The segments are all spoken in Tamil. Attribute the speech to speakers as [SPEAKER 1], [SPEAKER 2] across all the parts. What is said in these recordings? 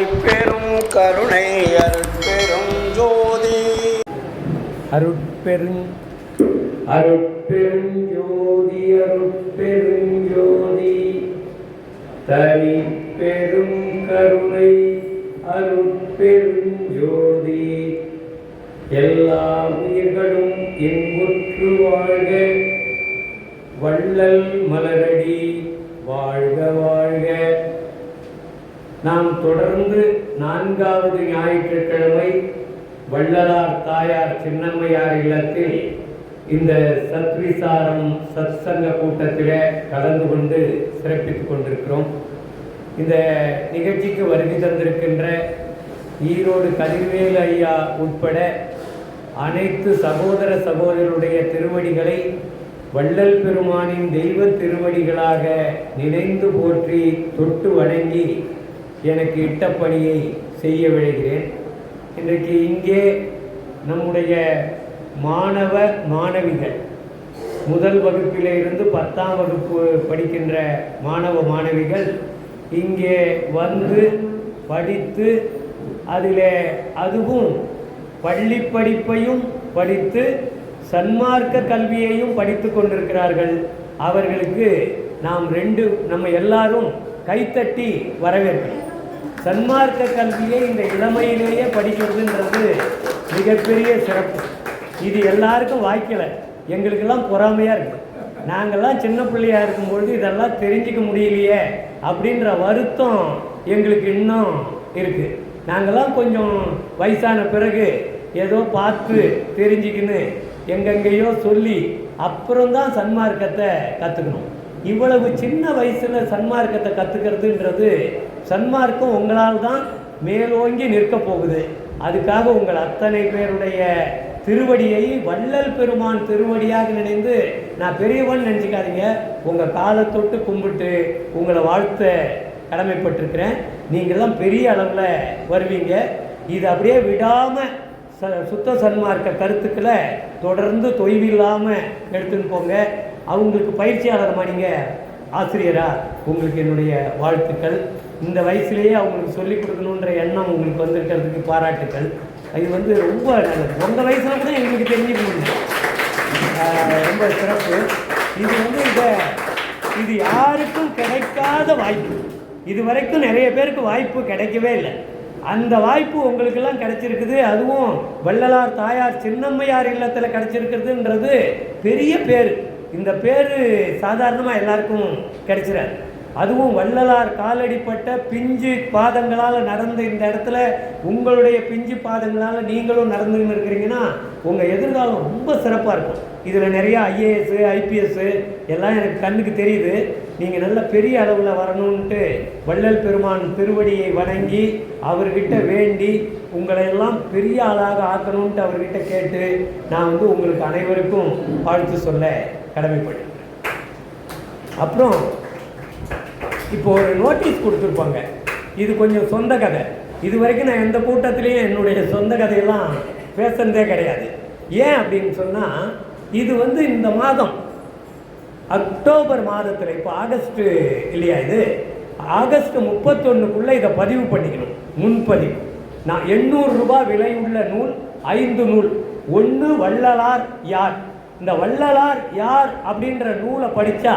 [SPEAKER 1] தனிப்பெரும் கருணை அருட்பெரும் ஜோதி
[SPEAKER 2] அருட்பெரும் ஜோதி அருட்பெரும் ஜோதி தனிப்பெரும் கருணை அருட்பெரும் ஜோதி. எல்லா உயிர்களும் இன்புற்று வாழ்க, வள்ளல் மலரடி வாழ்க வாழ்க. நாம் தொடர்ந்து 4வது ஞாயிற்றுக்கிழமை வள்ளலார் தாயார் சின்னம்மையார் இல்லத்தில் இந்த சத்விசாரம் சத்சங்க கூட்டத்தில் கலந்து கொண்டு சிறப்பித்துக் கொண்டிருக்கிறோம். இந்த நிகழ்ச்சிக்கு வருகை தந்திருக்கின்ற ஈரோடு கதிர்வேல் ஐயா உட்பட அனைத்து சகோதர சகோதரருடைய திருவடிகளை வள்ளல் பெருமானின் தெய்வ திருவடிகளாக நினைந்து போற்றி தொட்டு வணங்கி எனக்கு இட்ட பணியை செய்ய விழைகிறேன். இன்றைக்கு இங்கே நம்முடைய மாணவ மாணவிகள் முதல் வகுப்பிலிருந்து 10ஆம் வகுப்பு படிக்கின்ற மாணவ மாணவிகள் இங்கே வந்து படித்து அதில் அதுவும் பள்ளி படிப்பையும் படித்து சன்மார்க்க கல்வியையும் படித்து கொண்டிருக்கிறார்கள். அவர்களுக்கு நம்ம எல்லாரும் கைத்தட்டி வரவேற்கிறோம். சன்மார்க்க கல்வியை இந்த இளமையிலேயே படிக்கிறதுன்றது மிகப்பெரிய சிறப்பு. இது எல்லாருக்கும் வாய்க்கலை, எங்களுக்கெல்லாம் பொறாமையாக இருக்குது. நாங்கள்லாம் சின்ன பிள்ளையாக இருக்கும்பொழுது இதெல்லாம் தெரிஞ்சிக்க முடியலையே அப்படின்ற வருத்தம் எங்களுக்கு இன்னும் இருக்குது. நாங்கள்லாம் கொஞ்சம் வயசான பிறகு ஏதோ பார்த்து தெரிஞ்சுக்கின்னு எங்கெங்கேயோ சொல்லி அப்புறம்தான் சன்மார்க்கத்தை கற்றுக்கணும். இவ்வளவு சின்ன வயசில் சன்மார்க்கத்தை கற்றுக்கிறதுன்றது சன்மார்க்கம் உங்களால் தான் மேலோங்கி நிற்க போகுது. அதுக்காக உங்கள் அத்தனை பேருடைய திருவடியை வள்ளல் பெருமான் திருவடியாக நினைந்து, நான் பெரியவன் நினச்சிக்காதீங்க, உங்கள் காலை தொட்டு கும்பிட்டு உங்களை வாழ்த்த கடமைப்பட்டிருக்கிறேன். நீங்கள்லாம் பெரிய அளவில் வருவீங்க. இது அப்படியே விடாமல் சுத்த சன்மார்க்க கருத்துக்களை தொடர்ந்து தொய்வில்லாமல் எடுத்துன்னு போங்க. அவங்களுக்கு பயிற்சியாளர் நீங்கள் ஆசிரியராக உங்களுக்கு என்னுடைய வாழ்த்துக்கள். இந்த வயசுலேயே அவங்களுக்கு சொல்லிக் கொடுக்கணுன்ற எண்ணம் உங்களுக்கு வந்திருக்கிறதுக்கு பாராட்டுக்கள். இது ரொம்ப நல்லது. உங்கள் வயசில் கூட எங்களுக்கு தெரிஞ்சுக்க முடியும், ரொம்ப சிறப்பு. இது யாருக்கும் கிடைக்காத வாய்ப்பு. இது வரைக்கும் நிறைய பேருக்கு வாய்ப்பு கிடைக்கவே இல்லை. அந்த வாய்ப்பு உங்களுக்கெல்லாம் கிடைச்சிருக்குது. அதுவும் வள்ளலார் தாயார் சின்னம்மையார் இல்லத்தில் கிடைச்சிருக்கிறதுன்றது பெரிய பேர். இந்த பேர் சாதாரணமாக எல்லாருக்கும் கிடைச்சிடாது. அதுவும் வள்ளலார் காலடிப்பட்ட பிஞ்சு பாதங்களால் நடந்த இந்த இடத்துல உங்களுடைய பிஞ்சு பாதங்களால் நீங்களும் நடந்துன்னு இருக்கிறீங்கன்னா உங்கள் எதிர்காலம் ரொம்ப சிறப்பாக இருக்கும். இதில் நிறையா ஐஏஎஸ் ஐபிஎஸ் எல்லாம் எனக்கு கண்ணுக்கு தெரியுது. நீங்கள் நல்ல பெரிய அளவில் வரணுன்ட்டு வள்ளல் பெருமான் திருவடியை வணங்கி அவர்கிட்ட வேண்டி உங்களையெல்லாம் பெரிய ஆளாக ஆக்கணுன்ட்டு அவர்கிட்ட கேட்டு நான் உங்களுக்கு அனைவருக்கும் வாழ்த்து சொல்ல கடமைப்பட்டேன். அப்புறம் இப்போ ஒரு நோட்டீஸ் கொடுத்துருப்பாங்க. இது கொஞ்சம் சொந்த கதை. இது வரைக்கும் நான் எந்த கூட்டத்திலையும் என்னுடைய சொந்த கதையெல்லாம் பேசுகிறதே கிடையாது. ஏன் அப்படின்னு சொன்னால், இது இந்த மாதம் அக்டோபர் மாதத்தில், இப்போ ஆகஸ்ட்டு இல்லையா, இது ஆகஸ்ட் 31க்குள்ளே இதை பதிவு பண்ணிக்கணும். முன்பதிவு. நான் 800 ரூபாய் விலையுள்ள நூல் 5 நூல். 1 வள்ளலார் யார். இந்த வள்ளலார் யார் அப்படின்ற நூலை படித்தா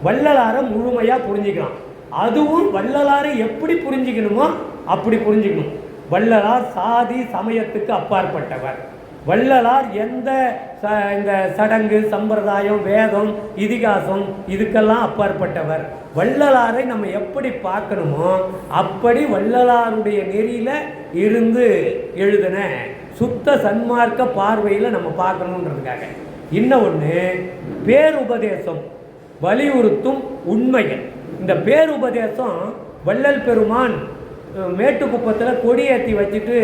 [SPEAKER 2] வள்ளலாரை முழுமையாக புரிஞ்சுக்கலாம். அதுவும் வள்ளலாரை எப்படி புரிஞ்சுக்கணுமோ அப்படி புரிஞ்சுக்கணும். வள்ளலார் சாதி சமயத்துக்கு அப்பாற்பட்டவர். வள்ளலார் இந்த சடங்கு சம்பிரதாயம் வேதம் இதிகாசம் இதுக்கெல்லாம் அப்பாற்பட்டவர். வள்ளலாரை நம்ம எப்படி பார்க்கணுமோ அப்படி வள்ளலாருடைய நெறியில் இருந்து எழுதின சுத்த சன்மார்க்க பார்வையில் நம்ம பார்க்கணுன்றதுக்காக. இன்னொன்று, பேருபதேசம் வலியுறுத்தும் உண்மைகள். இந்த பேருபதேசம் வள்ளல் பெருமான் மேட்டுக்குப்பத்தில் கொடியேற்றி வச்சுட்டு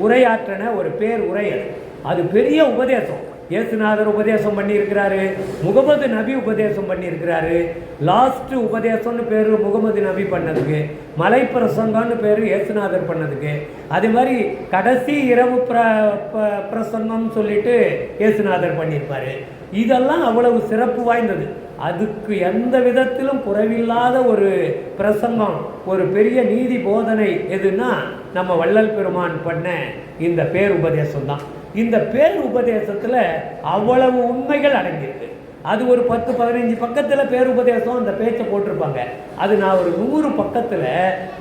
[SPEAKER 2] உரையாற்றின ஒரு பேர் உரையல். அது பெரிய உபதேசம். இயேசுநாதர் உபதேசம் பண்ணியிருக்கிறாரு, முகமது நபி உபதேசம் பண்ணியிருக்கிறாரு. லாஸ்ட்டு உபதேசம்னு பேர் முகமது நபி பண்ணதுக்கு, மலை பிரசங்கம்னு பேர் இயேசுநாதர் பண்ணதுக்கு, அதே மாதிரி கடைசி இரவு பிரசங்கம்னு சொல்லிட்டு இயேசுநாதர் பண்ணியிருப்பார். இதெல்லாம் அவ்வளவு சிறப்பு வாய்ந்தது. அதுக்கு எந்த விதத்திலும் குறைவில்லாத ஒரு பிரசங்கம், ஒரு பெரிய நீதி போதனை எதுன்னா நம்ம வள்ளல் பெருமான் பண்ண இந்த பேருபதேசம் தான். இந்த பேருபதேசத்தில் அவ்வளவு உண்மைகள் அடங்கியிருக்கு. அது ஒரு 10-15 பக்கத்தில் பேருபதேசம் அந்த பேச்சை போட்டிருப்பாங்க. அது நான் ஒரு 100 பக்கத்தில்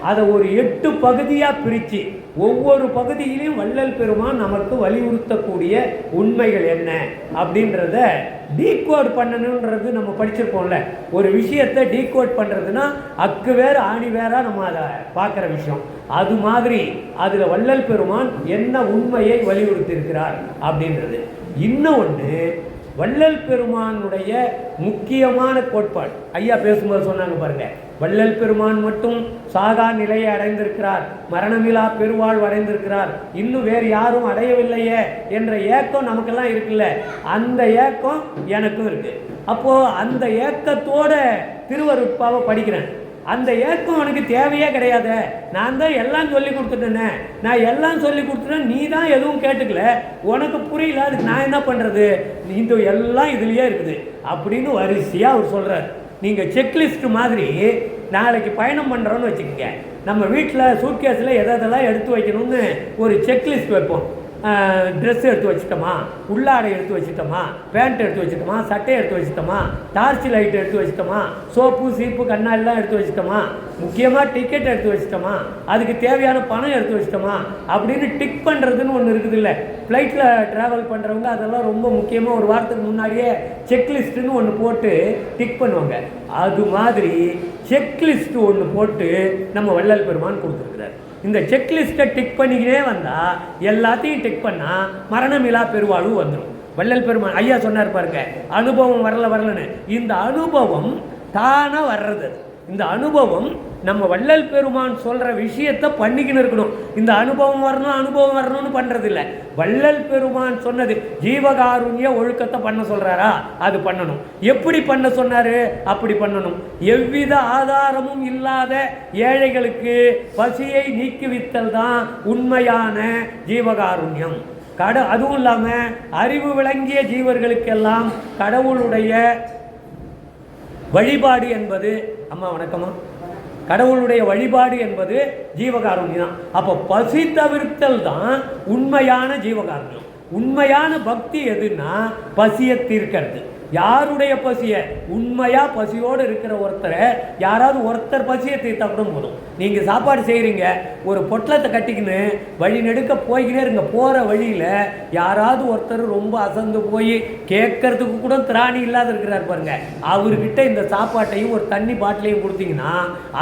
[SPEAKER 2] அதை ஒரு 8 பகுதியாக பிரித்து ஒவ்வொரு பகுதியிலையும் வள்ளல் பெருமான் நமக்கு வலியுறுத்தக்கூடிய உண்மைகள் என்ன அப்படின்றத டீகோட் பண்ணணுன்றது நம்ம படிச்சிருப்போம்ல. ஒரு விஷயத்தை டீகோட் பண்ணுறதுன்னா அக்கு வேறு ஆணி வேறாக நம்ம அதை பார்க்குற விஷயம். அது மாதிரி அதில் வள்ளல் பெருமான் என்ன உண்மையை வலியுறுத்தியிருக்கிறார் அப்படின்றது. இன்னொன்று, வள்ளல் பெருமானுடைய முக்கியமான கோட்பாடு ஐயா பேசும்போது சொன்னாங்க பாருங்க, வள்ளல் பெருமான் மட்டும் சாகா நிலையை அடைந்திருக்கிறார், மரணமிலா பெருவாழ்வு அடைந்திருக்கிறார், இன்னும் வேறு யாரும் அடையவில்லையே என்ற ஏக்கம் நமக்கெல்லாம் இருக்குல்ல, அந்த ஏக்கம் எனக்கும் இருக்கு. அப்போ அந்த ஏக்கத்தோட திருவருட்பாவை படிக்கிறேன். அந்த ஏக்கம் உனக்கு தேவையே கிடையாது, நான் தான் எல்லாம் சொல்லி கொடுத்துட்டேனே, நான் எல்லாம் சொல்லி கொடுத்துட்டேன், நீ தான் எதுவும் கேட்டுக்கல, உனக்கு புரியல, அதுக்கு நான் என்ன பண்ணுறது, இந்த எல்லாம் இதுலேயே இருக்குது அப்படின்னு வரிசையாக அவர் சொல்கிறார். நீங்கள் செக்லிஸ்ட் மாதிரி நாளைக்கு பயணம் பண்ணுறோன்னு வச்சுக்கோங்க, நம்ம வீட்டில் சூட்கேஸில் எதெல்லாம் எடுத்து வைக்கணும்னு ஒரு செக்லிஸ்ட் வைப்போம். ட்ரெஸ் எடுத்து வச்சுட்டோமா, உள்ளாடை எடுத்து வச்சுட்டோமா, பேண்ட் எடுத்து வச்சுட்டோமா, சட்டை எடுத்து வச்சுட்டோமா, டார்ச் லைட் எடுத்து வச்சுட்டோமா, சோப்பு சீப்பு கண்ணாடிலாம் எடுத்து வச்சுட்டோமா, முக்கியமாக டிக்கெட் எடுத்து வச்சுட்டோமா, அதுக்கு தேவையான பணம் எடுத்து வச்சுட்டோமா அப்படின்னு டிக் பண்ணுறதுன்னு ஒன்று இருக்குது இல்லை. ஃப்ளைட்டில் ட்ராவல் பண்ணுறவங்க அதெல்லாம் ரொம்ப முக்கியமாக ஒரு வாரத்துக்கு முன்னாடியே செக்லிஸ்ட்டுன்னு ஒன்று போட்டு டிக் பண்ணுவாங்க. அது மாதிரி செக்லிஸ்ட்டு ஒன்று போட்டு நம்ம வள்ளல் பெருமான் கொடுத்துருக்குறாரு. இந்த செக்லிஸ்ட்டை டிக் பண்ணிக்கினே வந்தால் எல்லாத்தையும் டிக் பண்ணால் மரணமிலா பெருவாழ்வு வந்துடும். வள்ளல் பெருமான் ஐயா சொன்னார் பாருங்க, அனுபவம் வரலன்னு. இந்த அனுபவம் தானாக வர்றது. இந்த அனுபவம் நம்ம வள்ளல் பெருமான் சொல்கிற விஷயத்தை பண்ணிக்கின்னு இருக்கணும். இந்த அனுபவம் வரணும்னு பண்ணுறது இல்லை. வள்ளல் பெருமான் சொன்னது ஜீவகாருண்ய ஒழுக்கத்தை பண்ண சொல்கிறாரா, அது பண்ணணும். எப்படி பண்ண சொன்னார், அப்படி பண்ணணும். எவ்வித ஆதாரமும் இல்லாத ஏழைகளுக்கு பசியை நீக்குவித்தல் தான் உண்மையான ஜீவகாருண்யம். அதுவும் இல்லாமல் அறிவு விளங்கிய ஜீவர்களுக்கெல்லாம் கடவுளுடைய வழிபாடு என்பது, அம்மா வணக்கம்மா, கடவுளுடைய வழிபாடு என்பது ஜீவகாருண்யம். அப்போ பசி தவிர்த்தல் தான் உண்மையான ஜீவகாருண்யம். உண்மையான பக்தி எதுன்னா பசியை தீர்க்கிறது. யாருடைய பசியை, உண்மையாக பசியோடு இருக்கிற ஒருத்தரை யாராவது ஒருத்தர் பசியை தீர்த்தா கூட போதும். நீங்கள் சாப்பாடு செய்கிறீங்க, ஒரு பொட்டலத்தை கட்டிக்கின்னு வழி நெடுக்க போய்கினே இருங்க, போகிற வழியில் யாராவது ஒருத்தர் ரொம்ப அசந்து போய் கேட்கறதுக்கு கூட திராணி இல்லாத இருக்கிறார் பாருங்க, அவர்கிட்ட இந்த சாப்பாட்டையும் ஒரு தண்ணி பாட்டிலையும் கொடுத்தீங்கன்னா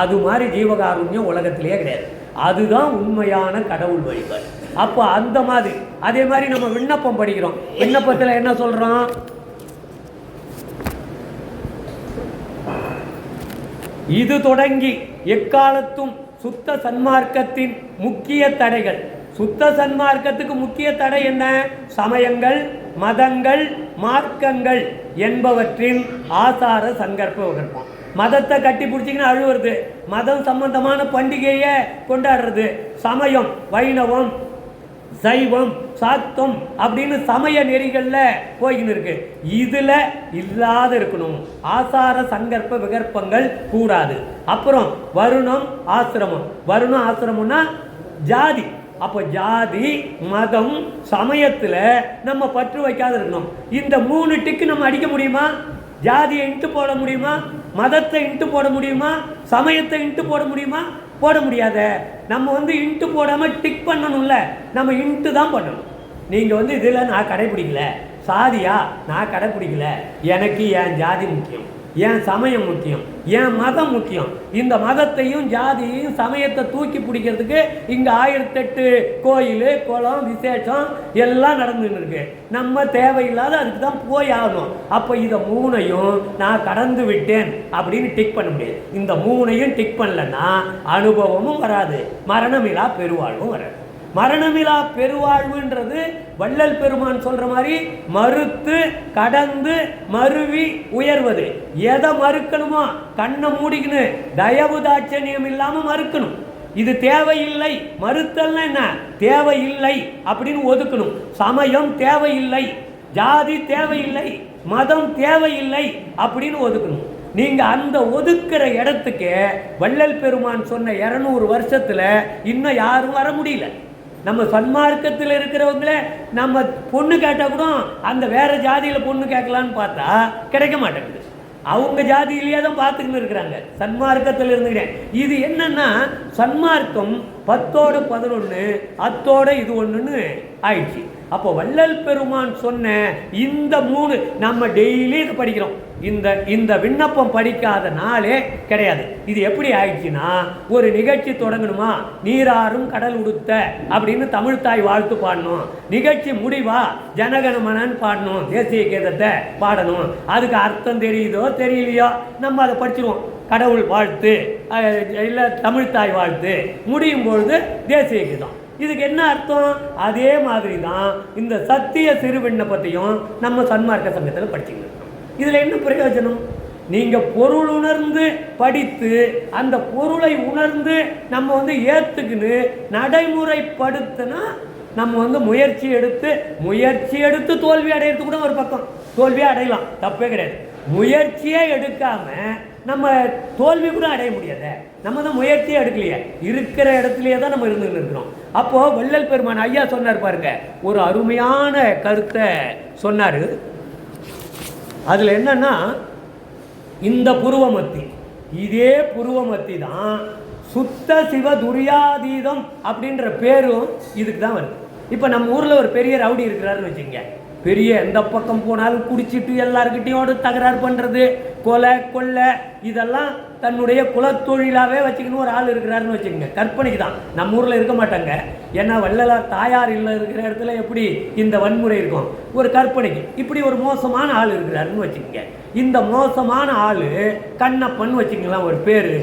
[SPEAKER 2] அது மாதிரி ஜீவகாருண்யம் உலகத்திலேயே கிடையாது. அதுதான் உண்மையான கடவுள் வழிபாடு. அப்போ அந்த மாதிரி அதே மாதிரி நம்ம விண்ணப்பம் படிக்கிறோம். விண்ணப்பத்தில் என்ன சொல்கிறோம், இது தொடங்கி எக்காலத்தும் சுத்த சன்மார்க்கத்தின் முக்கிய தடைகள். சுத்த சன்மார்க்கத்துக்கு முக்கிய தடை என்ன, சமயங்கள், மதங்கள், மார்க்கங்கள் என்பவற்றின் ஆசார சங்கற்ப விகற்பம். மதத்தை கட்டி பிடிச்சிங்கன்னா அழுவுறது, மதம் சம்பந்தமான பண்டிகையை கொண்டாடுறது, சமயம் வைணவம் சைவம் சாத்தம் அப்படின்னு சமய நெறிகளில் போய்கின்னு இருக்கு. இதில் இல்லாத இருக்கணும், ஆசார சங்கற்ப விகற்பங்கள் கூடாது. அப்புறம் வருணம் ஆசிரமம். வருணம் ஆசிரமம்னா ஜாதி. அப்போ ஜாதி மதம் சமயத்தில் நம்ம பற்று வைக்காத இருக்கணும். இந்த 3 டிக்கு நம்ம அடிக்க முடியுமா? ஜாதியை இன்ட்டு போட முடியுமா? மதத்தை இன்ட்டு போட முடியுமா? சமயத்தை இன்ட்டு போட முடியுமா? போட முடியாத. நம்ம இன்ட்டு போடாமல் டிக் பண்ணணும்ல, நம்ம இன்ட்டு தான் பண்ணணும். நீங்கள் இதில் நான் கடைப்பிடிக்கல, சாதியா நான் கடைப்பிடிக்கல, எனக்கு என் ஜாதி முக்கியம், என் சமயம் முக்கியம், என் மதம் முக்கியம். இந்த மதத்தையும் ஜாதியையும் சமயத்தை தூக்கி பிடிக்கிறதுக்கு இங்கே 1008 கோயில் குளம் விசேஷம் எல்லாம் நடந்துன்னு இருக்கு. நம்ம தேவையில்லாத அதுக்கு தான் போய் ஆகணும். அப்போ இதை 3ஐயும் நான் கடந்து விட்டேன் அப்படின்னு டிக் பண்ண முடியாது. இந்த 3ஐயும் டிக் பண்ணலன்னா அனுபவமும் வராது, மரணமிலா பெருவாழ்வும் வராது. மரணமிலா பெருவாழ்வுன்றது வள்ளல் பெருமான் சொல்ற மாதிரி மறுத்து கடந்து மறுவி உயர்வது. எதை மறுக்கணுமோ கண்ணை மூடிக்கணும், தயவு தாட்சணியம் இல்லாம மறுக்கணும். இது தேவையில்லை, மறுத்தல்னா என்ன, தேவையில்லை அப்படின்னு ஒதுக்கணும். சமயம் தேவையில்லை, ஜாதி தேவையில்லை, மதம் தேவையில்லை அப்படின்னு ஒதுக்கணும். நீங்க அந்த ஒதுக்குற இடத்துக்கு வள்ளல் பெருமான் சொன்ன 200 வருஷத்துல இன்னும் யாரும் வர முடியல. நம்ம சன்மார்க்கத்தில் இருக்கிறவங்கள நம்ம பொண்ணு கேட்டால் கூட அந்த வேற ஜாதியில் பொண்ணு கேட்கலான்னு பார்த்தா கிடைக்க மாட்டேங்குது. அவங்க ஜாதியிலேயே தான் பார்த்துக்கின்னு இருக்கிறாங்க சன்மார்க்கத்தில் இருந்துக்கிறேன். இது என்னன்னா சன்மார்க்கம் 10ஓட 11 அத்தோட இது ஒன்றுன்னு ஆயிடுச்சு. அப்போ வள்ளல் பெருமான் சொன்ன இந்த 3 நம்ம டெய்லி இது படிக்கிறோம். இந்த விண்ணப்பம் படிக்காத நாளே கிடையாது. இது எப்படி ஆயிடுச்சுன்னா, ஒரு நிகழ்ச்சி தொடங்கணுமா, நீராறும் கடல் உடுத்த அப்படின்னு தமிழ்தாய் வாழ்த்து பாடணும். நிகழ்ச்சி முடிவா ஜனகணமனன்னு பாடணும், தேசிய கீதத்தை பாடணும். அதுக்கு அர்த்தம் தெரியுதோ தெரியலையோ நம்ம அதை படிச்சிருவோம். கடவுள் வாழ்த்து இல்லை தமிழ்தாய் வாழ்த்து முடியும் பொழுது தேசிய கீதம். இதுக்கு என்ன அர்த்தம்? அதே மாதிரி தான் இந்த சத்திய சிறு விண்ணப்பத்தையும் நம்ம சன்மார்க்க சங்கத்தில் படிச்சுக்கணும். இதில் என்ன பிரயோஜனம்? நீங்கள் பொருள் உணர்ந்து படித்து அந்த பொருளை உணர்ந்து நம்ம ஏற்றுக்குன்னு நடைமுறைப்படுத்தினா நம்ம முயற்சி எடுத்து தோல்வி அடையிறது கூட ஒரு பக்கம். தோல்வியே அடையலாம், தப்பே கிடையாது. முயற்சியே எடுக்காம நம்ம தோல்வி கூட அடைய முடியாத. நம்ம தான் முயற்சியே எடுக்கலையே, இருக்கிற இடத்துலையே தான் நம்ம இருந்துன்னு இருக்கிறோம். அப்போது வள்ளல் பெருமான் ஐயா சொன்னார் பாருங்க, ஒரு அருமையான கருத்தை சொன்னார். அதில் என்னன்னா, இந்த புருவமத்தி, இதே புருவமத்தி தான் சுத்த சிவ துரியாதீதம் அப்படின்ற பேரும் இதுக்கு தான் வருது. இப்போ நம்ம ஊரில் ஒரு பெரிய ரவுடி இருக்கிறாருன்னு வச்சுக்கோங்க. பெரிய எந்த பக்கம் போனாலும் குடிச்சிட்டு எல்லாருக்கிட்டையோடு தகராறு பண்ணுறது, கொலை கொள்ளை, இதெல்லாம் தன்னுடைய குலத்தொழிலாகவே வச்சுக்கணும் ஒரு ஆள் இருக்கிறாருன்னு வச்சுக்கோங்க. கற்பனைக்கு தான், நம்ம ஊரில் இருக்க மாட்டாங்க. ஏன்னா வள்ளலார் தாயார் இல்லை இருக்கிற இடத்துல எப்படி இந்த வன்முறை இருக்கும்? ஒரு கற்பனைக்கு இப்படி ஒரு மோசமான ஆள் இருக்கிறாருன்னு வச்சுக்கோங்க. இந்த மோசமான ஆள் கண்ணப்பன் வச்சுக்கலாம் ஒரு பேர்.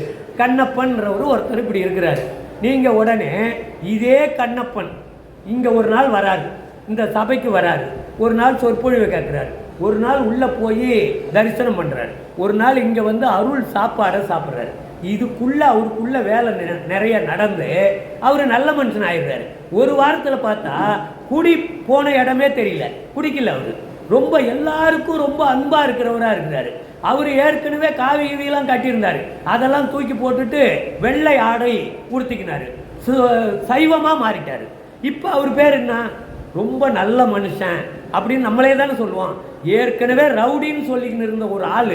[SPEAKER 2] கண்ணப்பன்றவர் ஒருத்தர் இப்படி இருக்கிறாரு. நீங்கள் உடனே இதே கண்ணப்பன் இங்கே ஒரு நாள் வராரு, இந்த சபைக்கு வராரு, ஒரு நாள் சொற்பொழிவை கேட்குறாரு, ஒரு நாள் உள்ளே போய் தரிசனம் பண்ணுறாரு, ஒரு நாள் இங்கே அருள் சாப்பாடை சாப்பிட்றாரு. இதுக்குள்ளே அவருக்குள்ள வேலை நிறைய நடந்து அவர் நல்ல மனுஷன் ஆயிடுறாரு. ஒரு வாரத்தில் பார்த்தா குடி போன இடமே தெரியல, குடிக்கல. அவர் ரொம்ப எல்லாருக்கும் ரொம்ப அன்பாக இருக்கிறவராக இருக்கிறாரு. அவர் ஏற்கனவே காவி கீவியெல்லாம் கட்டியிருந்தார், அதெல்லாம் தூக்கி போட்டுட்டு வெள்ளை ஆடை உடுத்திக்கினார், சைவமாக மாறிட்டார். இப்போ அவர் பேர் என்ன? ரொம்ப நல்ல மனுஷன் அப்படின்னு நம்மளே தானே சொல்லுவோம். ஏற்கனவே ரவுடின்னு சொல்லிக்கின்னு இருந்த ஒரு ஆள்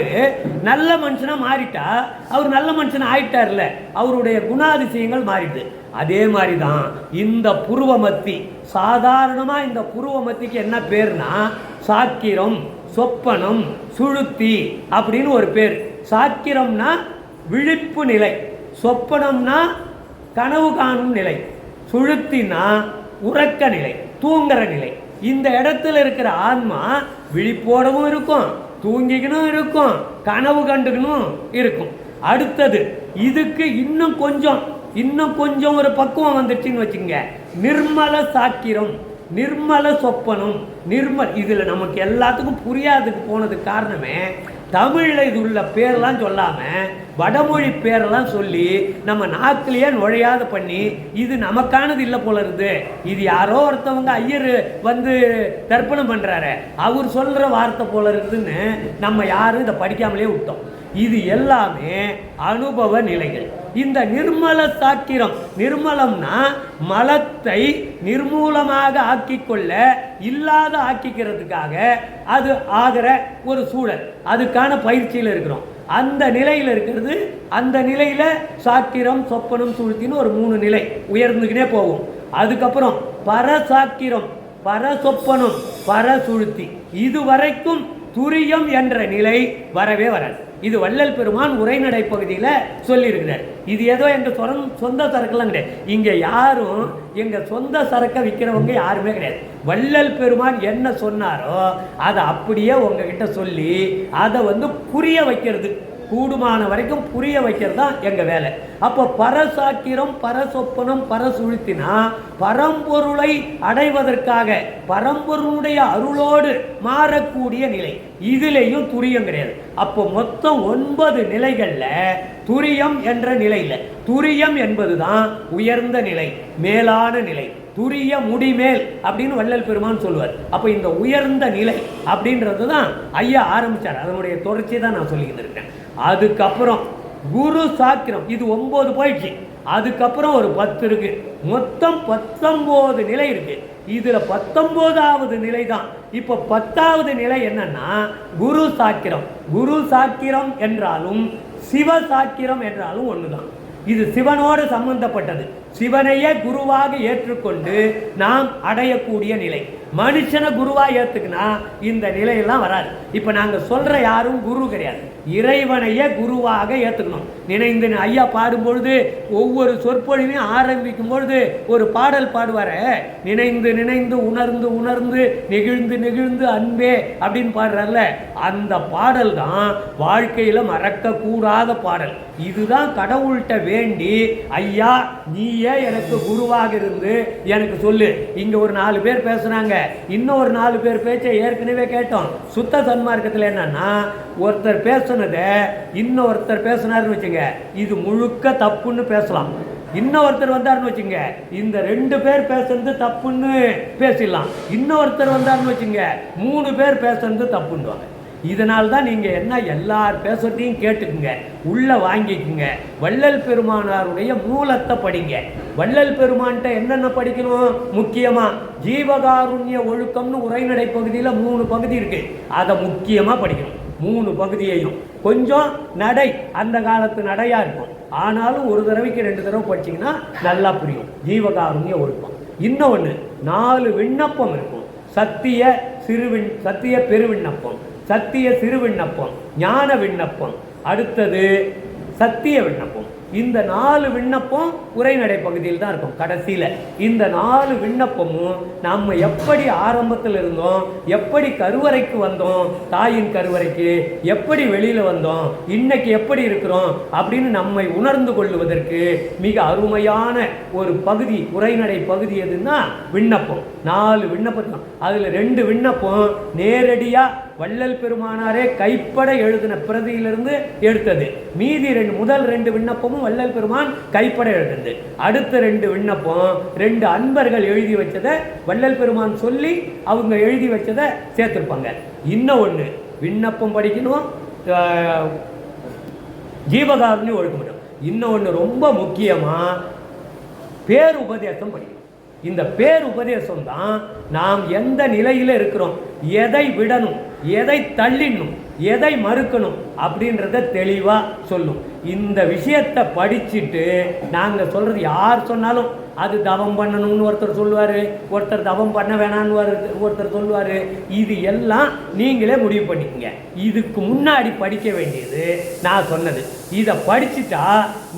[SPEAKER 2] நல்ல மனுஷனாக மாறிட்டா அவர் நல்ல மனுஷன் ஆயிட்டார்ல, அவருடைய குணாதிசயங்கள் மாறிடுது. அதே மாதிரி தான் இந்த புருவமத்தி. சாதாரணமாக இந்த புருவமத்திக்கு என்ன பேர்னா சாக்கிரம், சொப்பனம், சுழுத்தி அப்படின்னு ஒரு பேர். சாக்கிரம்னா விழிப்பு நிலை, சொப்பனம்னா கனவு காணும் நிலை, சுழுத்தினா உறக்க நிலை, தூங்குற நிலை. இந்த இடத்துல இருக்கிற ஆன்மா விழிப்போடவும் இருக்கும், தூங்கிக்கணும் இருக்கும், கனவு கண்டுக்கணும் இருக்கும். அடுத்தது இதுக்கு இன்னும் கொஞ்சம் ஒரு பக்குவம் வந்துச்சுன்னு வச்சுங்க. நிர்மல சாக்கிரம், நிர்மல சொப்பனம், இதில் நமக்கு எல்லாத்துக்கும் புரியாதுக்கு போனதுக்கு காரணமே தமிழில் இது உள்ள பேரெல்லாம் சொல்லாமல் வடமொழி பேரெல்லாம் சொல்லி நம்ம நாக்கிலேயே நுழையாத பண்ணி இது நமக்கானது இல்லை போல இருக்குது. இது யாரோ ஒருத்தவங்க ஐயர் தர்ப்பணம் பண்ணுறாரு, அவர் சொல்கிற வார்த்தை போல இருக்குதுன்னு நம்ம யாரும் இதை படிக்காமலே விட்டோம். இது எல்லாமே அனுபவ நிலைகள். இந்த நிர்மல சாக்கிரம், நிர்மலம்னா மலத்தை நிர்மூலமாக ஆக்கிக்கொள்ள இல்லாத ஆக்கிக்கிறதுக்காக அது ஆகிற ஒரு சூழல், அதுக்கான பயிற்சியில் இருக்கிறோம். அந்த நிலையில் இருக்கிறது. அந்த நிலையில் சாக்கிரம், சொப்பனம், சுழுத்தின்னு ஒரு 3 நிலை உயர்ந்துக்கினே போகும். அதுக்கப்புறம் பரசாக்கிரம், பரசொப்பனம், பரசுழுத்தி, இது வரைக்கும் துரியம் என்ற நிலை வரவே வராது. இது வள்ளல் பெருமான் உரைநடை பகுதியில் சொல்லியிருக்கிறார். இது ஏதோ எங்கள் சொந்த சரக்குலாம் கிடையாது. இங்கே யாரும் எங்கள் சொந்த சரக்கை விற்கிறவங்க யாருமே கிடையாது. வள்ளல் பெருமான் என்ன சொன்னாரோ அதை அப்படியே உங்ககிட்ட சொல்லி அதை புரிய வைக்கிறது. கூடுமான வரைக்கும் புரிய வைக்கிறது தான் எங்கள் வேலை. அப்போ பரசாக்கிரம், பரசொப்பனம், பரசுழுத்தினா பரம்பொருளை அடைவதற்காக பரம்பொருளுடைய அருளோடு மாறக்கூடிய நிலை. இதுலேயும் துரியம் கிடையாது. அப்போ மொத்தம் 9 நிலைகளில் துரியம் என்ற நிலையில், துரியம் என்பது தான் உயர்ந்த நிலை, மேலான நிலை. துரிய முடிமேல் அப்படின்னு வள்ளல் பெருமான் சொல்லுவார். அப்போ இந்த உயர்ந்த நிலை அப்படின்றது தான் ஐயா ஆரம்பித்தார். அதனுடைய தொடர்ச்சி தான் நான் சொல்லிக்கிட்டு இருக்கேன். அதுக்கப்புறம் குரு சாக்கிரம், இது 9 போயிடுச்சு. அதுக்கப்புறம் ஒரு 10 இருக்கு. மொத்தம் 19 நிலை இருக்கு. இதுல 19வது நிலை தான். இப்போ 10வது நிலை என்னன்னா குரு சாக்கிரம். குரு சாக்கிரம் என்றாலும் சிவ சாக்கிரம் என்றாலும் ஒண்ணுதான். இது சிவனோடு சம்பந்தப்பட்டது. சிவனையே குருவாக ஏற்றுக்கொண்டு நாம் அடையக்கூடிய நிலை. மனுஷனை குருவா ஏத்துக்குனா இந்த நிலையெல்லாம் வராது. இப்ப நாங்க சொல்ற யாரும் குரு கிடையாது. இறைவனையே குருவாக ஏத்துக்கணும். நினைந்து ஐயா பாடும்பொழுது ஒவ்வொரு சொற்பொழிவையும் ஆரம்பிக்கும் பொழுது ஒரு பாடல் பாடுவார, நினைந்து நினைந்து உணர்ந்து உணர்ந்து நெகிழ்ந்து நெகிழ்ந்து அன்பே அப்படின்னு பாடுறாருல, அந்த பாடல் தான் வாழ்க்கையில மறக்க கூடாத பாடல். இதுதான் கடவுள்கிட்ட வேண்டி, ஐயா நீயே எனக்கு குருவாக இருந்து எனக்கு சொல்லு. இங்க ஒரு 4 பேர் பேசுறாங்க, இன்னும் ஒரு 4 பேர் பேச்சை ஏற்கனவே கேட்டோம். சுத்த சன்மார்க்கத்தில் என்னன்னா ஒருத்தர் பேசுனதை இன்னொருத்தர் பேசினாருன்னு வச்சுங்க, இது முழுக்க தப்புன்னு பேசலாம். இன்னொருத்தர் வந்தாருன்னு வச்சுங்க, இந்த 2 பேர் பேசுறது தப்புன்னு பேசிடலாம். இன்னொருத்தர் வந்தாருன்னு வச்சுங்க, 3 பேர் பேசுறது தப்புன்னுவாங்க. இதனால் தான் நீங்கள் என்ன எல்லார் பேசுறதையும் கேட்டுக்குங்க, உள்ளே வாங்கிக்குங்க. வள்ளல் பெருமானாருடைய மூலத்தை படிங்க. வள்ளல் பெருமான்கிட்ட என்னென்ன படிக்கணும்? முக்கியமாக ஜீவகாருண்ய ஒழுக்கம்னு உரைநடை பகுதியில் 3 பகுதி இருக்குது. அதை முக்கியமாக படிக்கணும். 3 பகுதியையும். கொஞ்சம் நடை அந்த காலத்து நடையாக இருக்கும், ஆனாலும் ஒரு தடவைக்கு 2 தடவை படிச்சிங்கன்னா நல்லா புரியும் ஜீவகாருண்ய ஒழுக்கம். இன்னொன்று 4 விண்ணப்பம் இருக்கும். சத்திய பெருவிண்ணப்பம், சத்திய சிறு விண்ணப்பம், ஞான விண்ணப்பம், அடுத்தது சத்திய விண்ணப்பம். இந்த 4 விண்ணப்பம் உரைநடை பகுதியில் தான் இருக்கும். கடைசியில் இந்த 4 விண்ணப்பமும் நம்ம எப்படி ஆரம்பத்தில் இருந்தோம், எப்படி கருவறைக்கு வந்தோம், தாயின் கருவறைக்கு எப்படி வெளியில் வந்தோம், இன்னைக்கு எப்படி இருக்கிறோம் அப்படின்னு நம்மை உணர்ந்து கொள்வதற்கு மிக அருமையான ஒரு பகுதி உரைநடை பகுதி எதுன்னா விண்ணப்பம். 4 விண்ணப்பம். அதில் 2 விண்ணப்பம் நேரடியாக வள்ளல் பெருமானாரே கைப்பட எழுதின பிரதியிலிருந்து எடுத்தது. மீதி முதல் 2 விண்ணப்பமும் வள்ளல் பெருமான் கைப்பட எழுதுது. அடுத்த 2 விண்ணப்பம் 2 அன்பர்கள் எழுதி வச்சதை வள்ளல் பெருமான் சொல்லி அவங்க எழுதி வச்சதை சேர்த்திருப்பாங்க. இன்னும் ஒன்று, விண்ணப்பம் படிக்கணும், ஜீவகாருண்யம் ஒழுக்கம். இன்னும் ஒன்று ரொம்ப முக்கியமாக பேருபதேசம் படிக்கணும். இந்த பேருபதேசம் தான் நாம் எந்த நிலையில் இருக்கிறோம், எதை விடணும், எதை தள்ளிடணும், எதை மறுக்கணும் அப்படின்றத தெளிவாக சொல்லும். இந்த விஷயத்தை படிச்சுட்டு நாங்கள் சொல்கிறது யார் சொன்னாலும் அது தவம் பண்ணணும்னு ஒருத்தர் சொல்லுவார், ஒருத்தர் தவம் பண்ண வேணான்னு ஒருத்தர் சொல்லுவார். இது எல்லாம் நீங்களே முடிவு பண்ணிக்கங்க. இதுக்கு முன்னாடி படிக்க வேண்டியது நான் சொன்னது. இதை படிச்சுட்டா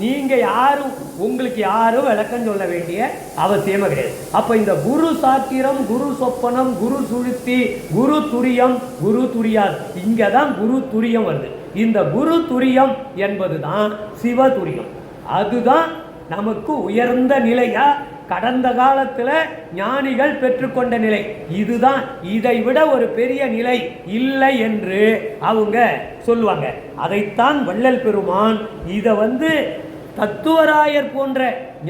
[SPEAKER 2] நீங்கள் யாரும் உங்களுக்கு யாரும் விளக்கம் சொல்ல வேண்டிய அவசியமே கிடையாது. அப்போ இந்த குரு சாத்திரம், குரு சொப்பனம், குரு சுழுத்தி, குரு துரியம், குரு துரியார், இங்கே தான் குரு துரியம் வருது. இந்த குரு துரியம் என்பது தான் சிவதுரியம். அதுதான் நமக்கு உயர்ந்த நிலையா கடந்த காலத்தில் ஞானிகள் பெற்றுக்கொண்ட நிலை. இதுதான், இதை விட ஒரு பெரிய நிலை இல்லை என்று அவங்க சொல்லுவாங்க. அதைத்தான் வள்ளல் பெருமான் இதை தத்துவராயர் போன்ற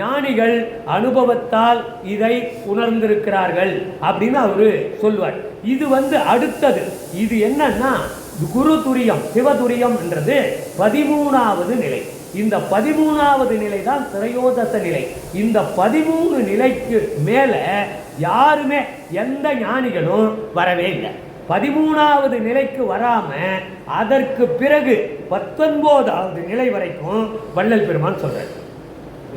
[SPEAKER 2] ஞானிகள் அனுபவத்தால் இதை உணர்ந்திருக்கிறார்கள் அப்படின்னு அவரு சொல்வார். இது அடுத்தது. இது என்னன்னா குரு துரியம், சிவதுரியம் என்றது 13வது நிலை. இந்த 13வது நிலை தான் திரையோதச நிலை. இந்த 13 நிலைக்கு மேலே யாருமே எந்த ஞானிகளும் வரவே இல்லை. 13வது நிலைக்கு வராமல் அதற்கு பிறகு 19வது நிலை வரைக்கும் வள்ளல் பெருமான் சொல்றார்.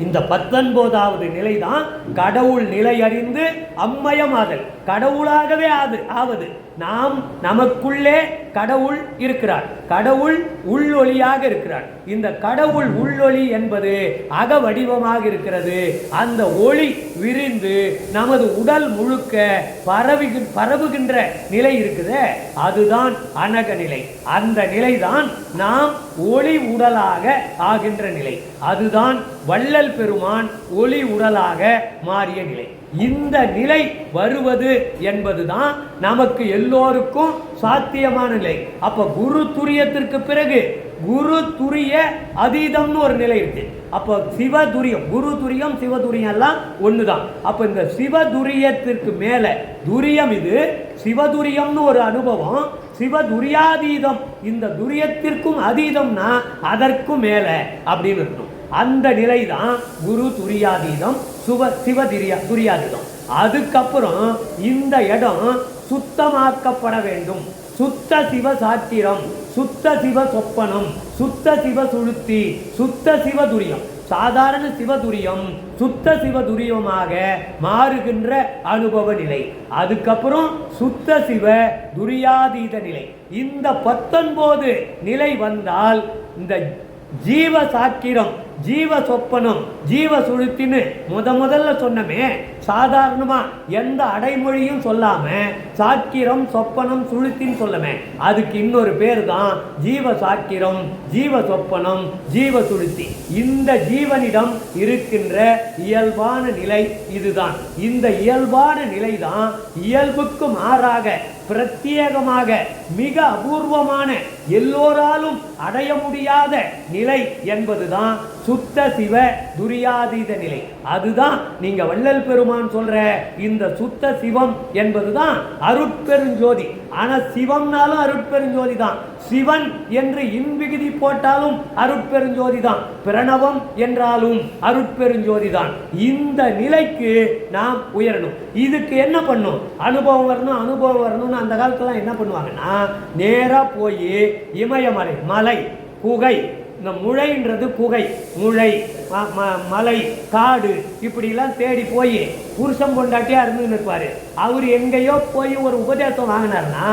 [SPEAKER 2] இந்த 19வது நிலை தான் கடவுள் நிலை அறிந்து அம்மயமாதல், கடவுளாகவே ஆவது. நாம் நமக்குள்ளே கடவுள் இருக்கிறார். கடவுள் உள்ளொளியாக இருக்கிறார். இந்த கடவுள் உள்ளொளி என்பது அக வடிவமாக இருக்கிறது. அந்த ஒளி விரிந்து நமது உடல் முழுக்க பரவுகின்ற நிலை இருக்குது. அதுதான் அனக நிலை. அந்த நிலைதான் நாம் ஒளி உடலாக ஆகின்ற நிலை. அதுதான் வள்ளல் பெருமான் ஒளி உடலாக மாறிய நிலை. இந்த நிலை வருவது என்பதுதான் நமக்கு எல்லோருக்கும் சாத்தியமான நிலை. அப்ப குரு துரியத்திற்கு பிறகு குரு துரிய அதீதம்னு ஒரு நிலை இருக்கு. அப்போ சிவதுரியம், குரு துரியம் சிவதுரியம் எல்லாம் ஒண்ணுதான். அப்ப இந்த சிவதுரியத்திற்கு மேல துரியம், இது சிவதுரியம்னு ஒரு அனுபவம். சிவதுரியாதீதம், இந்த துரியத்திற்கும் அதீதம்னா அதற்கும் மேல அப்படின்னு இருக்கணும். அந்த நிலை தான் குரு துரியாதீதம், துரியாதீதம். அதுக்கப்புறம் இந்த இடம் சுத்தமாக்கப்பட வேண்டும். சுத்த சிவ சாத்திரம், சுத்த சிவ சொப்பனம், சுத்த சிவ சுழுத்தி, சுத்த சிவதுரியம். சாதாரண சிவதுரியம் சுத்த சிவதுரியமாக மாறுகின்ற அனுபவ நிலை. அதுக்கப்புறம் சுத்த சிவ துரியாதீத நிலை. இந்த 19 நிலை வந்தால் இந்த ஜீவ சாக்கிரம், ஜீவ சொப்பனம், ஜீவ சுழுத்தின்னு முதல்ல சொன்னமே, சாதாரணமா எந்த அடைமொழியும் சொல்லாம சாக்கிரம், சொப்பனம், சுழுத்தின்னு சொல்லமே, அதுக்கு இன்னொரு பேர் தான் ஜீவ சாக்கிரம், ஜீவ சொப்பனம், ஜீவ சுழுத்தி. இந்த ஜீவனிடம் இருக்கின்ற இயல்பான நிலை இதுதான். இந்த இயல்பான நிலை தான் இயல்புக்கு மாறாக பிரத்யேகமாக மிக அபூர்வமான எல்லோராலும் அடைய முடியாத நிலை என்பதுதான் சுத்த சிவ துரியாதீத நிலை. அதுதான் நீங்க வள்ளல் பெருமான் சொல்ற இந்த சுத்த சிவம் என்பதுதான் அருட்பெருஞ்சோதி. ஆனா சிவம்னாலும் அருட்பெருஞ்சோதி தான். சிவன் என்று இன்விகுதி போட்டாலும் அருட்பெருஞ்சோதி தான். பிரணவம் என்றாலும் அருட்பெருஞ்சோதி தான். இந்த நிலைக்கு நாம் உயரணும். இதுக்கு என்ன பண்ணும்? அனுபவம் வரணும். அனுபவம் வரணும்னு அந்த காலத்துல என்ன பண்ணுவாங்கன்னா, நேரா போய் இமயமலை, மலை, குகை, இந்த முளைன்றது குகை, முளை, மலை, காடு, இப்படிலாம் தேடி போய் புருஷம் பொண்டாட்டியா இருந்து நிற்பாரு. அவர் எங்கேயோ போய் ஒரு உபதேசம் வாங்கினார்னா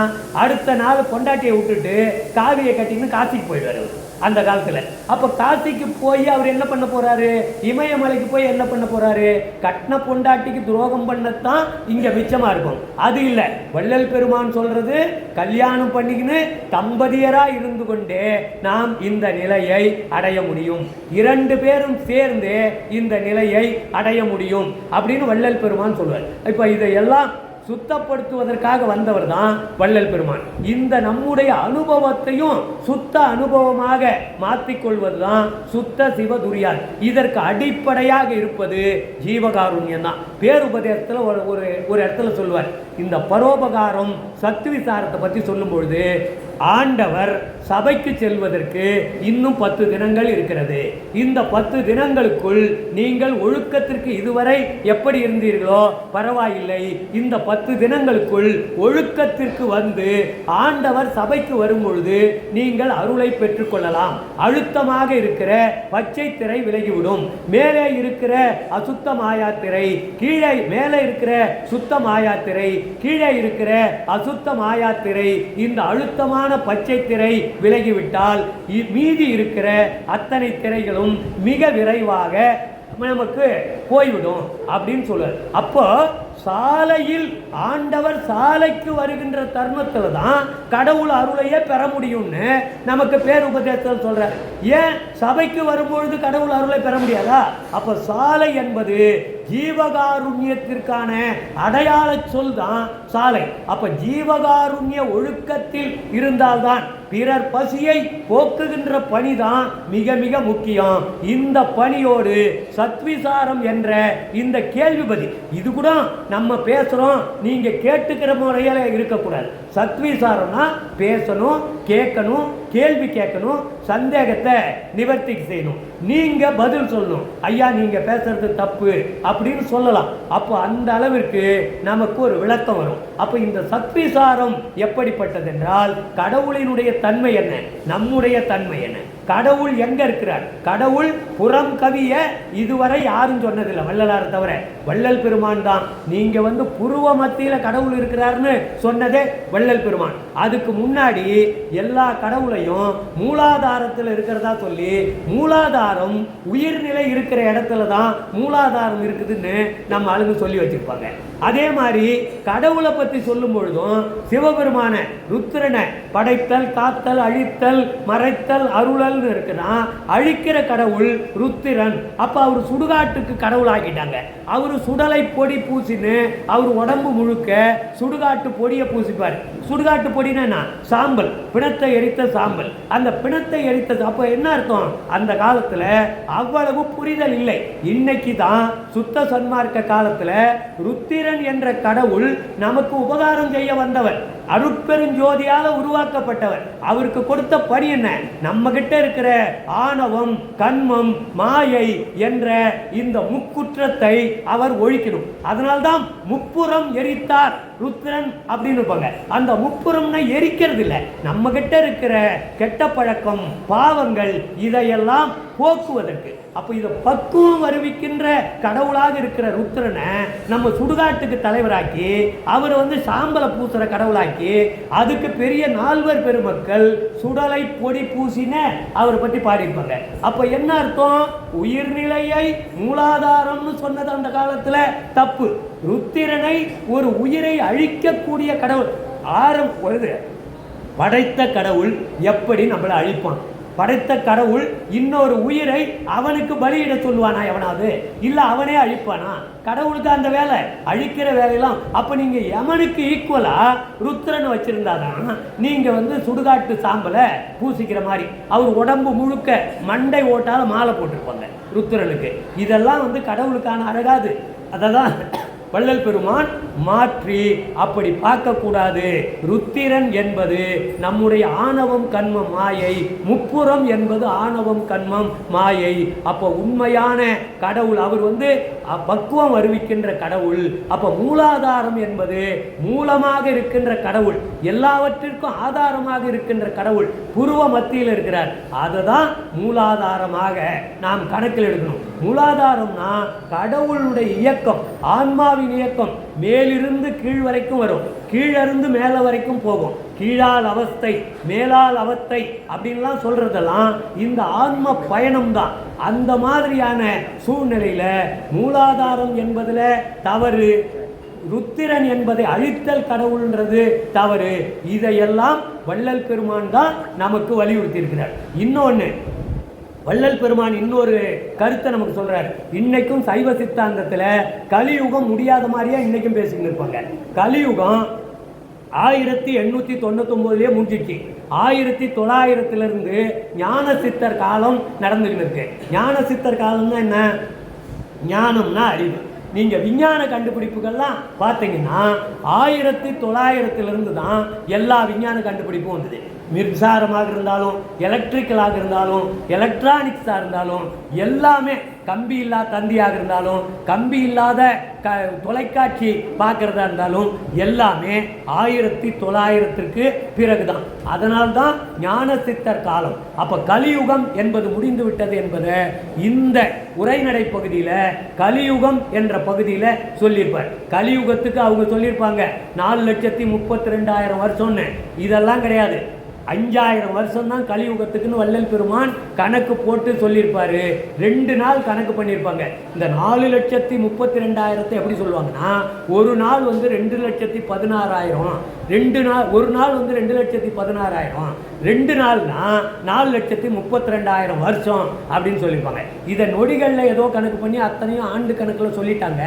[SPEAKER 2] அடுத்த நாள் பொண்டாட்டியை விட்டுட்டு காவியை கட்டின்னு காசிக்கு போயிடுவார் அந்த காலத்துல. அப்ப காசிக்கு போய் அவர் என்ன பண்ண போறாரு? இமயமலைக்கு போய் என்ன பண்ண போறாரு? கட்டின பொண்டாட்டிக்கு துரோகம் பண்ணத்தான் இங்க மிச்சமா இருக்கும். அது இல்ல. வள்ளல் பெருமான் சொல்றது, கல்யாணம் பண்ணிக்கின்னு தம்பதியரா இருந்து கொண்டே நாம் இந்த நிலையை அடைய முடியும். 2 பேரும் சேர்ந்து இந்த நிலையை அடைய முடியும் அப்படின்னு வள்ளல் பெருமான் சொல்வார். இப்ப இதையெல்லாம் சுத்தப்படுத்துவதற்காக வந்தவர் தான் வள்ளல் பெருமான். இந்த நம்முடைய அனுபவத்தையும் சுத்த அனுபவமாக மாற்றிக்கொள்வதுதான் சுத்த சிவதுரியார். இதற்கு அடிப்படையாக இருப்பது ஜீவகாருண்யம் தான். பேருபதேசத்தில் ஒரு இடத்துல சொல்வார், இந்த பரோபகாரம் சத்விசாரத்தை பற்றி சொல்லும் பொழுது, ஆண்டவர் சபைக்கு செல்வதற்கு இன்னும் 10 தினங்கள் இருக்கிறது. இந்த 10 தினங்களுக்குள் நீங்கள் ஒழுக்கத்திற்கு இதுவரை எப்படி இருந்தீர்களோ பரவாயில்லை, இந்த 10 தினங்களுக்குள் ஒழுக்கத்திற்கு வந்து ஆண்டவர் சபைக்கு வரும் பொழுது நீங்கள் அருளை பெற்றுக்கொள்ளலாம். அழுத்தமாக இருக்கிற பச்சை திரை விலகிவிடும். மேலே இருக்கிற அசுத்த மாயாத்திரை, கீழே மேலே இருக்கிற சுத்த மாயாத்திரை, கீழே இருக்கிற அசுத்த மாயாத்திரை, இந்த அழுத்தமான பச்சை திரை விலகிவிட்டால் மீதி இருக்கிற அத்தனை திரைகளும் மிக விரைவாக நமக்கு போய்விடும் அப்படின்னு சொல்றார். அப்போ சாலையில் ஆண்டவர் சாலைக்கு வருகின்ற தருணத்துல தான் கடவுள் அருளையே பெற முடியும்னு நமக்கு பேர் உபதேசத்தில் சொல்றார். ஏன் சபைக்கு வரும்பொழுது கடவுள் அருளை பெற முடியாதா? அப்ப சாலை என்பது ஜீவகாருண்யத்திற்கான அடையாள சொல் தான் சாலை. அப்ப ஜீவகாருண்ய ஒழுக்கத்தில் இருந்தால்தான் பிறர் பசியை போக்குகின்ற பணிதான் மிக மிக முக்கியம். இந்த பணியோடு சத்விசாரம் என்ற இந்த கேள்வி பதில், இது கூட நம்ம பேசுறோம், நீங்க கேட்டுக்கிற முறையில இருக்கக்கூடாது. சத்விசாரம்னா பேசணும், கேட்கணும், கேள்வி கேட்கணும், சந்தேகத்தை நிவர்த்தி செய்யணும். நீங்கள் பதில் சொல்லணும். ஐயா நீங்கள் பேசுறது தப்பு அப்படின்னு சொல்லலாம். அப்போ அந்த அளவிற்கு நமக்கு ஒரு விளக்கம் வரும். அப்போ இந்த சத்விசாரம் எப்படிப்பட்டது என்றால், கடவுளினுடைய தன்மை என்ன, நம்முடைய தன்மை என்ன, கடவுள் எங்க இருக்கிறார், கடவுள் புறம் கவிய இதுவரை யாரும் சொன்னதில்லை வள்ளலார் தவிர. வள்ளல் பெருமான் தான் நீங்க புருவ மத்தியில் கடவுள் இருக்கிறார்னு சொன்னதே வள்ளல் பெருமான். அதுக்கு முன்னாடி எல்லா கடவுளையும் மூலாதாரத்தில் இருக்கிறதா சொல்லி, மூலாதாரம் உயிர்நிலை இருக்கிற இடத்துல தான் மூலாதாரம் இருக்குதுன்னு நம்ம ஆளுங்க சொல்லி வச்சிருப்பாங்க. அதே மாதிரி கடவுளை பற்றி சொல்லும் பொழுதும் சிவபெருமான ருத்ரனை படைத்தல், காத்தல், அழித்தல், மறைத்தல், அருளல் இருக்குன்னா அழிக்கிற கடவுள் ருத்திரன். அப்ப அவர் சுடுகாட்டுக்கு கடவுள் ஆக்கிட்டாங்க. அவர் சுடலை பொடி பூசின்னு அவர் உடம்பு முழுக்க சுடுகாட்டு பொடியை பூசிப்பார். சுடுகாட்டு பொடினா சாம்பல், பிணத்தை எரித்த சாம்பல். அந்த பிணத்தை எரித்த அப்ப என்ன அர்த்தம், அந்த காலத்துல அவ்வளவு புரிதல் இல்லை. இன்னைக்கு தான் சுத்த சன்மார்க்க காலத்துல ருத்திரன் என்ற கடவுள் நமக்கு உபகாரம் செய்ய வந்தவர், அருட்பெருஞ்சோதியால உருவாக்கப்பட்டவர். அவருக்கு கொடுத்த பணி என்ன, நம்ம கிட்ட இருக்கிற ஆணவம், கண்மம், மாயை என்ற இந்த முக்குற்றத்தை அவர் ஒழிக்கணும். அதனால்தான் முப்புறம் எரித்தார் ருத்ரன் அப்படின்னு இருப்பாங்க. அந்த முப்புறம்னா எரிக்கிறது இல்லை, நம்ம கிட்ட இருக்கிற கெட்ட பழக்கம், பாவங்கள் இதையெல்லாம் போக்குவதற்கு. அப்போ இதை பக்குவம் வருவிக்கின்ற கடவுளாக இருக்கிற ருத்ரனை நம்ம சுடுகாட்டுக்கு தலைவராக்கி அவர் சாம்பலை பூசுற கடவுளாக்கி அதுக்கு பெரிய நால்வர் பெருமக்கள் சுடலை பொடி பூசின அவரை பற்றி பாடியிருப்பாங்க. அப்போ என்ன அர்த்தம், உயிர்நிலையை மூலாதாரம்னு சொன்னது அந்த காலத்தில் தப்பு. ருத்திரனை ஒரு உயிரை அழிக்கக்கூடிய கடவுள் படைத்த கடவுள் எப்படி நம்மளை அழிப்பான்? படைத்த கடவுள் இன்னொரு உயிரை அவனுக்கு பலியிட சொல்லுவானா எவனாவது? இல்லை அவனே அழிப்பானா? கடவுளுக்கு அந்த வேலை, அழிக்கிற வேலையெல்லாம். அப்போ நீங்கள் யமனுக்கு ஈக்குவலாக ருத்ரன் வச்சுருந்தாதான் நீங்கள் சுடுகாட்டு சாம்பலை பூசிக்கிற மாதிரி அவர் உடம்பு முழுக்க மண்டை ஓட்டால் மாலை போட்டிருப்பாங்க ருத்ரனுக்கு. இதெல்லாம் கடவுளுக்கான அழகாது. அதை தான் வள்ளல் பெருமான் மாற்றி அப்படி பார்க்கக்கூடாது. ருத்திரன் என்பது நம்முடைய ஆணவம், கண்மம், மாயை. முப்புறம் என்பது ஆணவம், கண்மம், மாயை. அப்போ உண்மையான கடவுள் அவர் பக்குவம் வருவிக்கின்ற கடவுள். அப்போ மூலாதாரம் என்பது மூலமாக இருக்கின்ற கடவுள், எல்லாவற்றிற்கும் ஆதாரமாக இருக்கின்ற கடவுள் புருவ மத்தியில் இருக்கிறார். அதுதான் மூலாதாரமாக நாம் கணக்கில் எடுக்கணும். மூலாதாரம்னா கடவுளுடைய இயக்கம், ஆன்மாவின் இயக்கம். மேலிருந்து கீழ் வரைக்கும் வரும், கீழிருந்து மேலே வரைக்கும் போகும். கீழால் அவஸ்தை, மேலால் அவஸ்தை அப்படின்லாம் சொல்றதெல்லாம் இந்த ஆன்ம பயணம் தான். அந்த மாதிரியான சூழ்நிலையில மூலாதாரம் என்பதுல தவறு, ருத்திரன் என்பதை அழித்தல் கடவுள்ன்றது தவறு. இதையெல்லாம் வள்ளல் பெருமான் தான் நமக்கு வலியுறுத்தி இருக்கிறார். இன்னொன்று வள்ளல் பெருமான் இன்னொரு கருத்தை நமக்கு சொல்றாரு. இன்னைக்கும் சைவ சித்தாந்தத்தில் கலியுகம் முடியாத மாதிரியா இன்னைக்கும் பேசிக்கிட்டு இருப்பாங்க. கலியுகம் 1899 முடிஞ்சிச்சு. 1900 ஞான சித்தர் காலம் நடந்துகிட்டு இருக்கு. ஞான சித்தர் காலம்னா என்ன? ஞானம்னா அறிவு. நீங்கள் விஞ்ஞான கண்டுபிடிப்புகள்லாம் பார்த்தீங்கன்னா 1900 தான் எல்லா விஞ்ஞான கண்டுபிடிப்பும் வந்தது. மின்சாரமாக இருந்தாலும், எலக்ட்ரிக்கலாக இருந்தாலும், எலக்ட்ரானிக்ஸாக இருந்தாலும், எல்லாமே கம்பி இல்லாத தந்தியாக இருந்தாலும், கம்பி இல்லாத தொலைக்காட்சி பார்க்குறதா இருந்தாலும் எல்லாமே 1900க்கு பிறகுதான். அதனால்தான் ஞான சித்தர் காலம். அப்போ கலியுகம் என்பது முடிந்து விட்டது என்பதை இந்த உரைநடை பகுதியில் கலியுகம் என்ற பகுதியில் சொல்லியிருப்பார். கலியுகத்துக்கு அவங்க சொல்லியிருப்பாங்க 4,32,000 வருஷம்னு. இதெல்லாம் கிடையாது, 5000 வருஷம் தான் கலியுகத்துக்குன்னு வள்ளல் பெருமான் கணக்கு போட்டு சொல்லியிருப்பாரு. 2 நாள் கணக்கு பண்ணியிருப்பாங்க. இந்த 4,32,000 எப்படி சொல்லுவாங்கன்னா, ஒரு நாள் 2,16,000, 2 நாள், ஒரு நாள் 2,16,000, 2 நாள்னா 4,32,000 வருஷம் அப்படின்னு சொல்லியிருப்பாங்க. இதை நொடிகளில் ஏதோ கணக்கு பண்ணி அத்தனையும் ஆண்டு கணக்கில் சொல்லிட்டாங்க.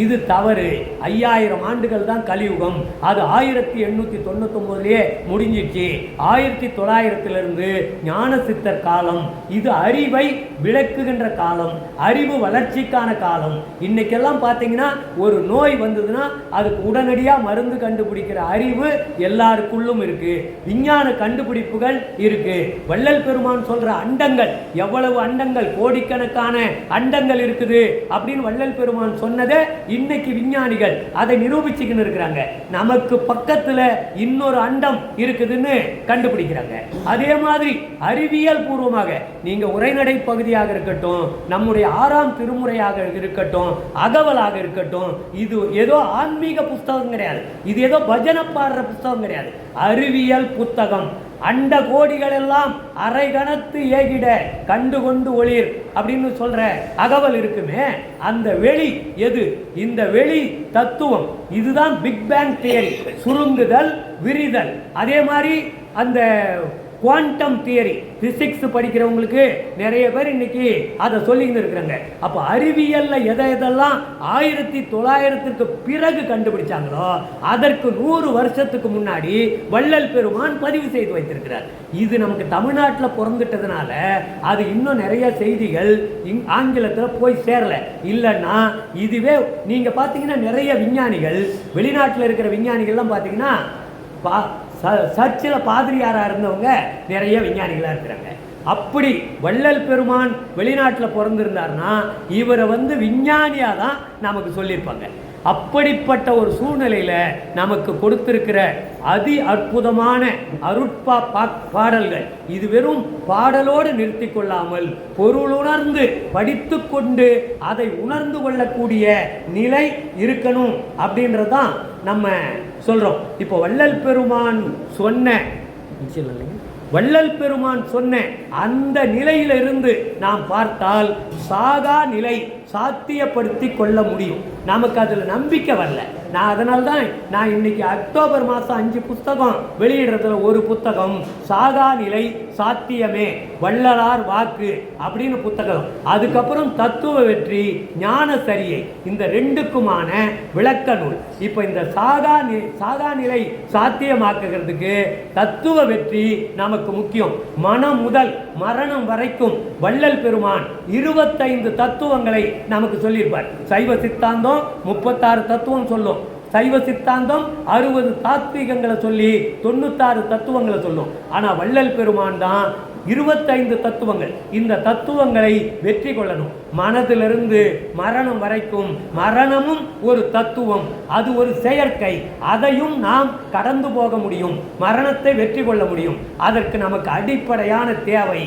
[SPEAKER 2] இது தவறு. 5000 ஆண்டுகள் தான் கலியுகம். அது 1899 முடிஞ்சிச்சு. 1900 ஞான சித்தர் காலம். இது அறிவை விளக்குகின்ற காலம், அறிவு வளர்ச்சிக்கான காலம். இன்னைக்கெல்லாம் பார்த்தீங்கன்னா ஒரு நோய் வந்ததுன்னா அதுக்கு உடனடியாக மருந்து கண்டுபிடிக்கிற அறிவு அறிவு எல்லாருக்குள்ளும் இருக்கு, விஞ்ஞான கண்டுபிடிப்புகள் இருக்கு. வள்ளல் பெருமான் சொல்ற அண்டங்கள், எவ்வளவு அண்டங்கள், கோடிக்கணக்கான அண்டங்கள் இருக்குது அப்படின்னு வள்ளல் பெருமான் சொன்னதை இன்னைக்கு விஞ்ஞானிகள் அதை நிரூபிச்சுக்கின்னு இருக்கிறாங்க. நமக்கு பக்கத்துல இன்னொரு அண்டம் இருக்குதுன்னு கண்டுபிடிக்கிறாங்க. அதே மாதிரி அறிவியல் பூர்வமாக நீங்க உரைநடை பகுதியாக இருக்கட்டும், நம்முடைய 6ஆம் திருமுறையாக இருக்கட்டும், அகவலாக இருக்கட்டும், இது ஏதோ ஆன்மீக புஸ்தகம் கிடையாது, இது ஏதோ பஜனை பாடுற புஸ்தகம் கிடையாது, அறிவியல் புத்தகம். அண்ட கோடிகள் எல்லாம் அரை கணத்து ஏகிட கண்டு கொண்டு ஒளிர் அப்படின்னு சொல்ற அகவல் இருக்குமே, அந்த வெளி எது? இந்த வெளி தத்துவம். இதுதான் பிக் பேங் தியரி, சுருங்குதல் விரிதல். அதே மாதிரி அந்த குவாண்டம் தியரி, பிசிக்ஸ் படிக்கிறவங்களுக்கு நிறைய பேர் இன்னைக்கு அதை சொல்லிக்கிட்டு இருக்கிறாங்க. அப்போ அறிவியல்ல எதெல்லாம் 1900க்கு பிறகு கண்டுபிடிச்சாங்களோ அதற்கு 100 வருஷத்துக்கு முன்னாடி வள்ளல் பெருமான் பதிவு செய்து வைத்திருக்கிறார். இது நமக்கு தமிழ்நாட்டில் பிறந்துட்டதுனால அது இன்னும் நிறைய செய்திகள் ஆங்கிலத்தில் போய் சேரல. இல்லைன்னா இதுவே நீங்க பார்த்தீங்கன்னா நிறைய விஞ்ஞானிகள், வெளிநாட்டில் இருக்கிற விஞ்ஞானிகள்லாம் பார்த்தீங்கன்னா சர்ச்சில் பாதிரியாராக இருந்தவங்க நிறைய விஞ்ஞானிகளாக இருக்கிறாங்க. அப்படி வள்ளல் பெருமான் வெளிநாட்டில் பிறந்திருந்தார்னா இவரை விஞ்ஞானியாக தான் நமக்கு சொல்லியிருப்பாங்க. அப்படிப்பட்ட ஒரு சூழ்நிலையில் நமக்கு கொடுத்திருக்கிற அதி அற்புதமான அருட்பா பாடல்கள், இது வெறும் பாடலோடு நிறுத்தி கொள்ளாமல் பொருளுணர்ந்து படித்து கொண்டு அதை உணர்ந்து கொள்ளக்கூடிய நிலை இருக்கணும் அப்படின்றதான் நம்ம சொல்றோம். இப்போ வள்ளல் பெருமான் சொன்ன அந்த நிலையிலிருந்து நாம் பார்த்தால் சாகா நிலை சாத்தியப்படுத்தி கொள்ள முடியும். நமக்கு அதில் நம்பிக்கை வரல. அதனால்தான் நான் இன்னைக்கு அக்டோபர் மாதம் 5 புத்தகம் வெளியிடுறதுல ஒரு புத்தகம் சாகா நிலை சாத்தியமே வள்ளலார் வாக்கு அப்படின்னு புத்தகம், அதுக்கப்புறம் தத்துவ வெற்றி ஞான சரியை, இந்த 2க்குமான விளக்க நூல். இப்போ இந்த சாகா நிலை சாத்தியமாக்குகிறதுக்கு தத்துவ வெற்றி நமக்கு முக்கியம். மனம் முதல் மரணம் வரைக்கும் வள்ளல் பெருமான் 25 தத்துவங்களை நமக்கு சொல்லியிருப்பார். சைவ சித்தாந்தம் 36 தத்துவம் சொல்லும், சைவ சித்தாந்தம் 60 தாத்வீகங்களை சொல்லி 96 தத்துவங்களை சொல்லும். ஆனா வள்ளல் பெருமான் தான் 25 தத்துவங்கள். இந்த தத்துவங்களை வெற்றி கொள்ளணும். மனதிலிருந்து மரணம் வரைக்கும் மரணமும் ஒரு தத்துவம், அது ஒரு செயற்கை. அதையும் நாம் கடந்து போக முடியும், மரணத்தை வெற்றி கொள்ள முடியும். அதற்கு நமக்கு அடிப்படையான தேவை,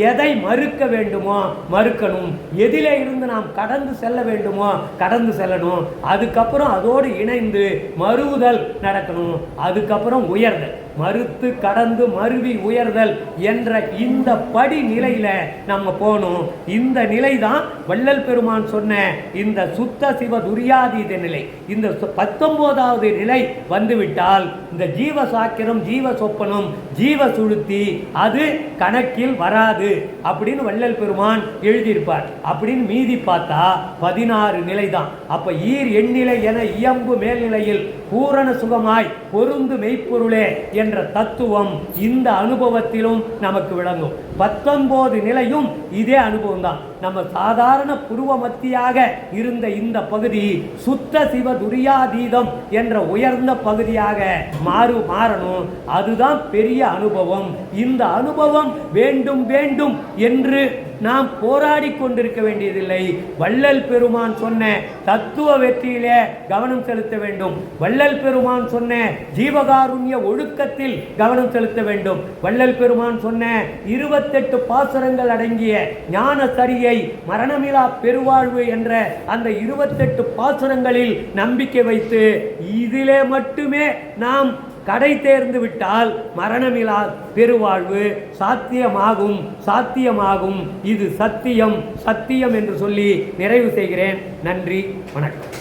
[SPEAKER 2] எதை மறுக்க வேண்டுமோ மறுக்கணும், எதிலே இருந்து நாம் கடந்து செல்ல வேண்டுமோ கடந்து செல்லணும். அதுக்கப்புறம் அதோடு இணைந்து மறுவுதல் நடக்கணும். அதுக்கப்புறம் உயர்தல், மறுத்து கடந்து மருவி உயர்தல் என்ற இந்த படி நிலையில நம்ம போகணும். இந்த நிலை தான் வள்ளல் பெருமான் சொன்ன இந்த சுத்த சிவ துரியாதீத நிலை. இந்த 19வது நிலை வந்துவிட்டால் இந்த ஜீவ சாக்கிரம், ஜீவ சொப்பனம், ஜீவ சுழுத்தி அது கணக்கில் வராது அப்படின்னு வள்ளல் பெருமான் எழுதியிருப்பார். அப்படின்னு மீதி பார்த்தா 16 நிலை தான். அப்ப ஈர் எண்ணிலை என இயம்பு மேல்நிலையில் பூரண சுகமாய் பொருந்து மெய்ப்பொருளே என்ற தத்துவம் இந்த அனுபவத்திலும் நமக்கு விளங்கும். 19 நிலையும் இதே அனுபவம் தான். நம்ம சாதாரண புருவ மத்தியாக இருந்த இந்த பகுதி சுத்த சிவ துரியாதீதம் என்ற உயர்ந்த பகுதியாக மாறணும். அதுதான் பெரிய அனுபவம். இந்த அனுபவம் வேண்டும் வேண்டும் என்று நாம் போராடி கொண்டிருக்க வேண்டியதில்லை. வள்ளல் பெருமான் சொன்ன தத்துவ வெற்றியிலே கவனம் செலுத்த வேண்டும். வள்ளல் பெருமான் சொன்ன ஜீவகாருண்ய ஒழுக்கத்தில் கவனம் செலுத்த வேண்டும். வள்ளல் பெருமான் சொன்ன 28 பாசுரங்கள் அடங்கிய ஞான சரியை, மரணமிலா பெருவாழ்வு என்ற அந்த 28 பாசுரங்களில் நம்பிக்கை வைத்து இதிலே மட்டுமே நாம் கடை தேர்ந்து விட்டால் மரணமிலா பெருவாழ்வு சாத்தியமாகும். இது சத்தியம் என்று சொல்லி நிறைவு செய்கிறேன். நன்றி, வணக்கம்.